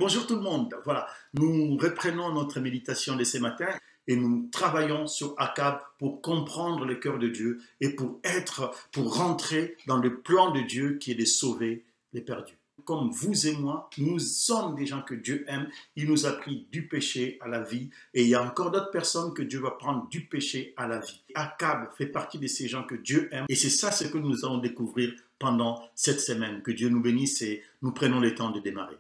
Bonjour tout le monde. Voilà, nous reprenons notre méditation de ce matin et nous travaillons sur Akab pour comprendre le cœur de Dieu et pour rentrer dans le plan de Dieu qui est de sauver les perdus. Comme vous et moi, nous sommes des gens que Dieu aime. Il nous a pris du péché à la vie et il y a encore d'autres personnes que Dieu va prendre du péché à la vie. Akab fait partie de ces gens que Dieu aime et c'est ça ce que nous allons découvrir pendant cette semaine. Que Dieu nous bénisse et nous prenons le temps de démarrer.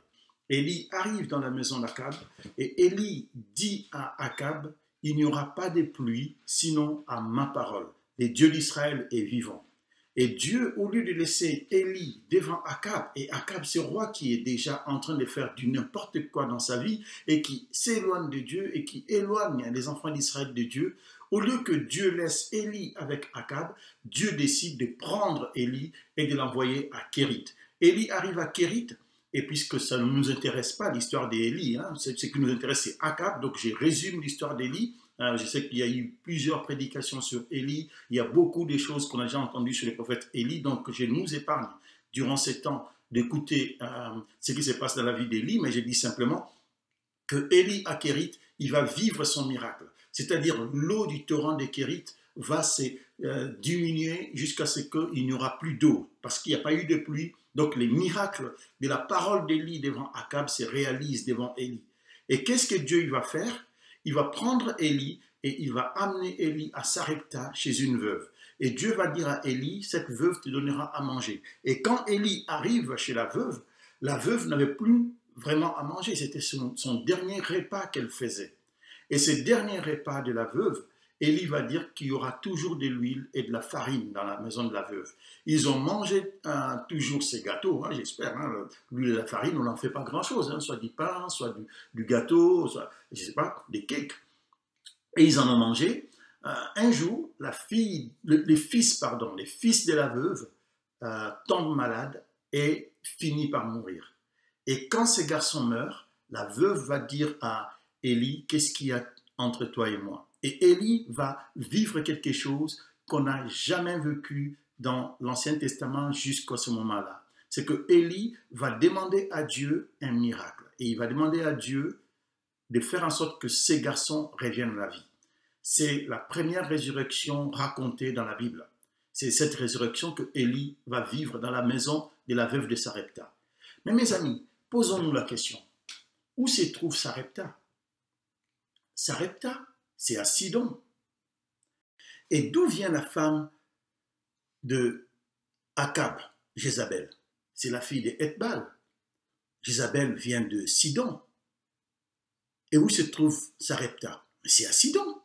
Élie arrive dans la maison d'Akab et Élie dit à Akab, il n'y aura pas de pluie sinon à ma parole. Le Dieu d'Israël est vivant. Et Dieu, au lieu de laisser Élie devant Akab, et Akab, ce roi qui est déjà en train de faire du n'importe quoi dans sa vie et qui s'éloigne de Dieu et qui éloigne les enfants d'Israël de Dieu, au lieu que Dieu laisse Élie avec Akab, Dieu décide de prendre Élie et de l'envoyer à Kérit. Élie arrive à Kérit. Et puisque ça ne nous intéresse pas, l'histoire d'Élie, ce qui nous intéresse, c'est Akab. Donc, je résume l'histoire d'Élie. Je sais qu'il y a eu plusieurs prédications sur Élie. Il y a beaucoup de choses qu'on a déjà entendues sur le prophète Élie. Donc, je nous épargne durant ces temps d'écouter ce qui se passe dans la vie d'Élie. Mais je dis simplement que Élie à Kérit, il va vivre son miracle. C'est-à-dire l'eau du torrent de Kérit va se diminuer jusqu'à ce qu'il n'y aura plus d'eau. Parce qu'il n'y a pas eu de pluie. Donc, les miracles de la parole d'Élie devant Akab se réalisent devant Élie. Et qu'est-ce que Dieu va faire? Il va prendre Élie et il va amener Élie à Sarepta chez une veuve. Et Dieu va dire à Élie, cette veuve te donnera à manger. Et quand Élie arrive chez la veuve n'avait plus vraiment à manger. C'était son dernier repas qu'elle faisait. Et ce dernier repas de la veuve, Élie va dire qu'il y aura toujours de l'huile et de la farine dans la maison de la veuve. Ils ont mangé toujours ces gâteaux, j'espère. L'huile et la farine, on n'en fait pas grand-chose. Soit du pain, soit du gâteau, soit, je ne sais pas, des cakes. Et ils en ont mangé. Un jour, les fils de la veuve tombent malades et finissent par mourir. Et quand ces garçons meurent, la veuve va dire à Élie, qu'est-ce qu'il y a entre toi et moi? Et Élie va vivre quelque chose qu'on n'a jamais vécu dans l'Ancien Testament jusqu'à ce moment-là. C'est que Élie va demander à Dieu un miracle. Et il va demander à Dieu de faire en sorte que ces garçons reviennent à la vie. C'est la première résurrection racontée dans la Bible. C'est cette résurrection que Élie va vivre dans la maison de la veuve de Sarepta. Mais mes amis, posons-nous la question. Où se trouve Sarepta? Sarepta, c'est à Sidon. Et d'où vient la femme de Akab, Jézabel? C'est la fille de Ethbal. Jézabel vient de Sidon. Et où se trouve Sarepta? C'est à Sidon.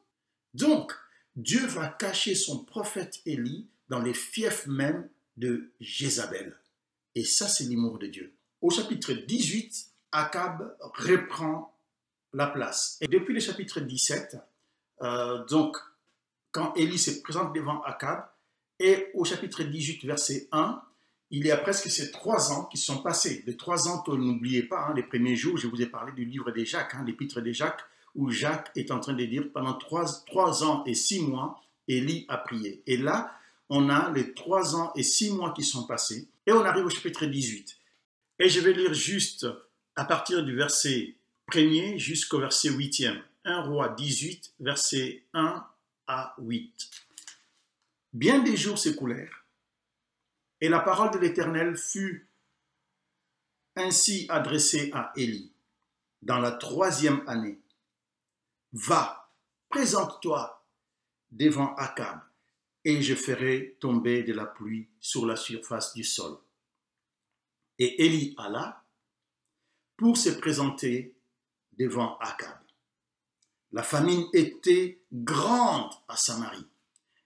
Donc, Dieu va cacher son prophète Élie dans les fiefs mêmes de Jézabel. Et ça, c'est l'amour de Dieu. Au chapitre 18, Akab reprend la place. Et depuis le chapitre 17, donc, quand Élie se présente devant Akab, et au chapitre 18, verset 1, il y a presque ces 3 ans qui sont passés. Les 3 ans que n'oubliez pas, les premiers jours, je vous ai parlé du livre de Jacques, l'épître de Jacques, où Jacques est en train de dire, pendant 3 ans et 6 mois, Élie a prié. Et là, on a les 3 ans et 6 mois qui sont passés, et on arrive au chapitre 18. Et je vais lire juste à partir du verset 1er jusqu'au verset 8e. 1 Roi 18, versets 1 à 8. Bien des jours s'écoulèrent, et la parole de l'Éternel fut ainsi adressée à Élie, dans la 3e année. Va, présente-toi devant Akab, et je ferai tomber de la pluie sur la surface du sol. Et Élie alla pour se présenter devant Akab. La famine était grande à Samarie.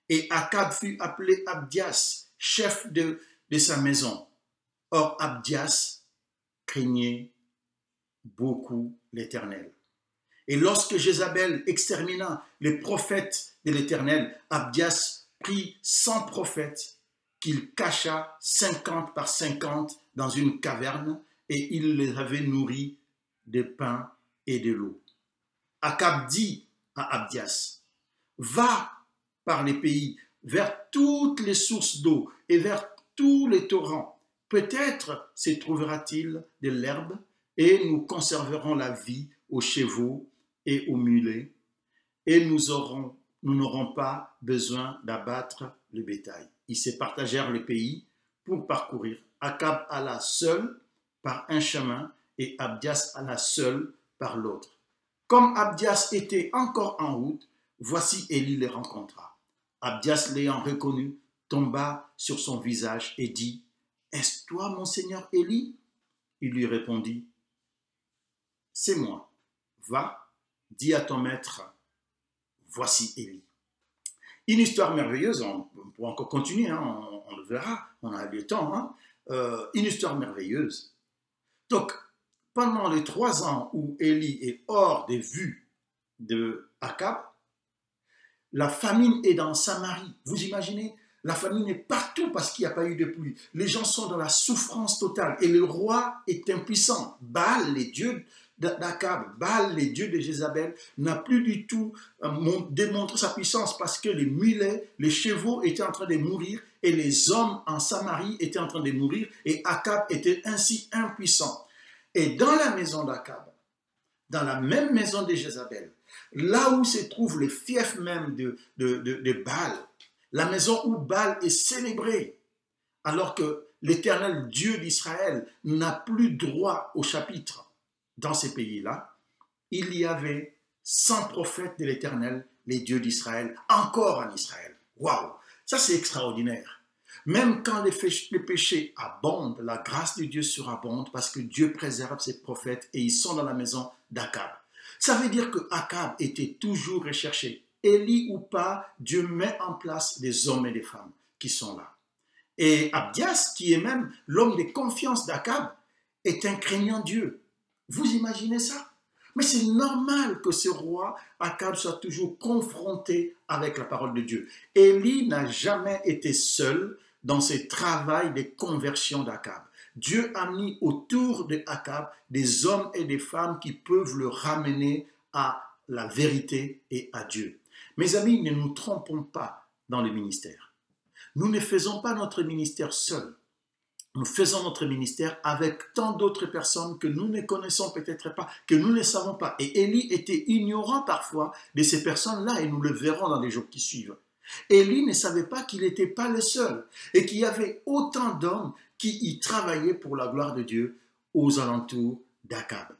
Et Akab fut appelé Abdias, chef de sa maison. Or, Abdias craignait beaucoup l'Éternel. Et lorsque Jézabel extermina les prophètes de l'Éternel, Abdias prit 100 prophètes qu'il cacha 50 par 50 dans une caverne et il les avait nourris de pain et de l'eau. Akab dit à Abdias, va par les pays, vers toutes les sources d'eau et vers tous les torrents. Peut-être se trouvera-t-il de l'herbe et nous conserverons la vie aux chevaux et aux mulets, et nous n'aurons pas besoin d'abattre le bétail. Ils se partagèrent le pays pour parcourir. Akab alla seul par un chemin et Abdias alla seul par l'autre. Comme Abdias était encore en route, voici Élie les rencontra. Abdias l'ayant reconnu, tomba sur son visage et dit, « Est-ce toi, mon seigneur Élie ?» Il lui répondit, « C'est moi. Va, dis à ton maître, voici Élie. » Une histoire merveilleuse, on pourra encore continuer, hein, on le verra, on a le temps. Hein, une histoire merveilleuse. Donc, pendant les 3 ans où Élie est hors des vues de Akab, la famine est dans Samarie. Vous imaginez? La famine est partout parce qu'il n'y a pas eu de pluie. Les gens sont dans la souffrance totale et le roi est impuissant. Baal, les dieux d'Akab, Baal, les dieux de Jézabel, n'a plus du tout démontré sa puissance parce que les mulets, les chevaux étaient en train de mourir et les hommes en Samarie étaient en train de mourir et Akab était ainsi impuissant. Et dans la maison d'Akab, dans la même maison de Jézabel, là où se trouve le fief même de Baal, la maison où Baal est célébré, alors que l'Éternel Dieu d'Israël n'a plus droit au chapitre dans ces pays-là, il y avait 100 prophètes de l'Éternel, les dieux d'Israël, encore en Israël. Waouh, ça c'est extraordinaire. Même quand les péchés abondent, la grâce de Dieu surabonde parce que Dieu préserve ses prophètes et ils sont dans la maison d'Akab. Ça veut dire que Akab était toujours recherché. Élie ou pas, Dieu met en place des hommes et des femmes qui sont là. Et Abdias, qui est même l'homme de confiance d'Akab, est un craignant Dieu. Vous imaginez ça? Mais c'est normal que ce roi, Akab, soit toujours confronté avec la parole de Dieu. Élie n'a jamais été seul dans ce travail de conversion d'Akab. Dieu a mis autour de Akab des hommes et des femmes qui peuvent le ramener à la vérité et à Dieu. Mes amis, ne nous trompons pas dans le ministère. Nous ne faisons pas notre ministère seuls. Nous faisons notre ministère avec tant d'autres personnes que nous ne connaissons peut-être pas, que nous ne savons pas. Et Élie était ignorant parfois de ces personnes-là et nous le verrons dans les jours qui suivent. Élie ne savait pas qu'il n'était pas le seul et qu'il y avait autant d'hommes qui y travaillaient pour la gloire de Dieu aux alentours d'Akab.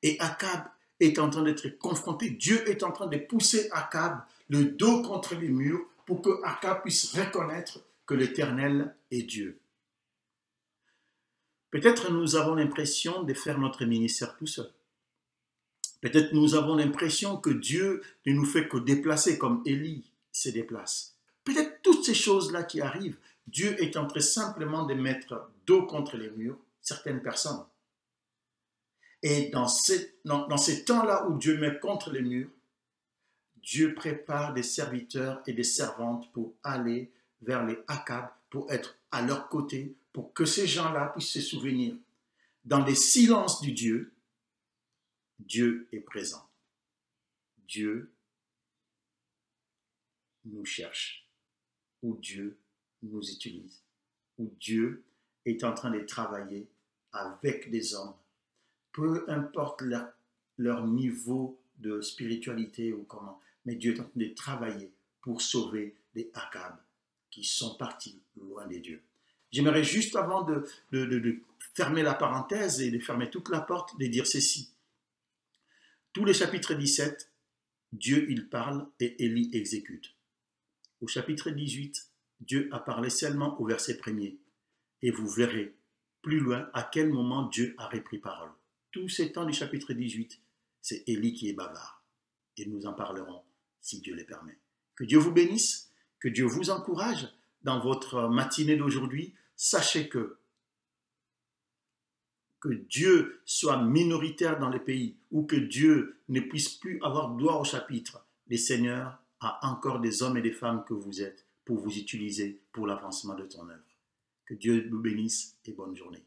Et Akab est en train d'être confronté. Dieu est en train de pousser Akab le dos contre les murs pour que Akab puisse reconnaître que l'Éternel est Dieu. Peut-être nous avons l'impression de faire notre ministère tout seul. Peut-être nous avons l'impression que Dieu ne nous fait que déplacer comme Élie se déplace. Peut-être toutes ces choses-là qui arrivent, Dieu est en train simplement de mettre dos contre les murs certaines personnes. Et dans ces temps-là où Dieu met contre les murs, Dieu prépare des serviteurs et des servantes pour aller vers les Akab, pour être à leur côté, pour que ces gens-là puissent se souvenir. Dans les silences du Dieu, Dieu est présent. Dieu nous cherche, ou Dieu nous utilise, ou Dieu est en train de travailler avec des hommes, peu importe leur niveau de spiritualité ou comment, mais Dieu est en train de travailler pour sauver les Akab qui sont partis loin des dieux. J'aimerais juste avant de fermer la parenthèse et de fermer toute la porte, de dire ceci. Tous les chapitres 17, Dieu il parle et Élie exécute. Au chapitre 18, Dieu a parlé seulement au verset 1er. Et vous verrez plus loin à quel moment Dieu a repris parole. Tous ces temps du chapitre 18, c'est Élie qui est bavard. Et nous en parlerons si Dieu le permet. Que Dieu vous bénisse, que Dieu vous encourage dans votre matinée d'aujourd'hui. Sachez que Dieu soit minoritaire dans les pays ou que Dieu ne puisse plus avoir droit au chapitre, le Seigneur a encore des hommes et des femmes que vous êtes pour vous utiliser pour l'avancement de ton œuvre. Que Dieu vous bénisse et bonne journée.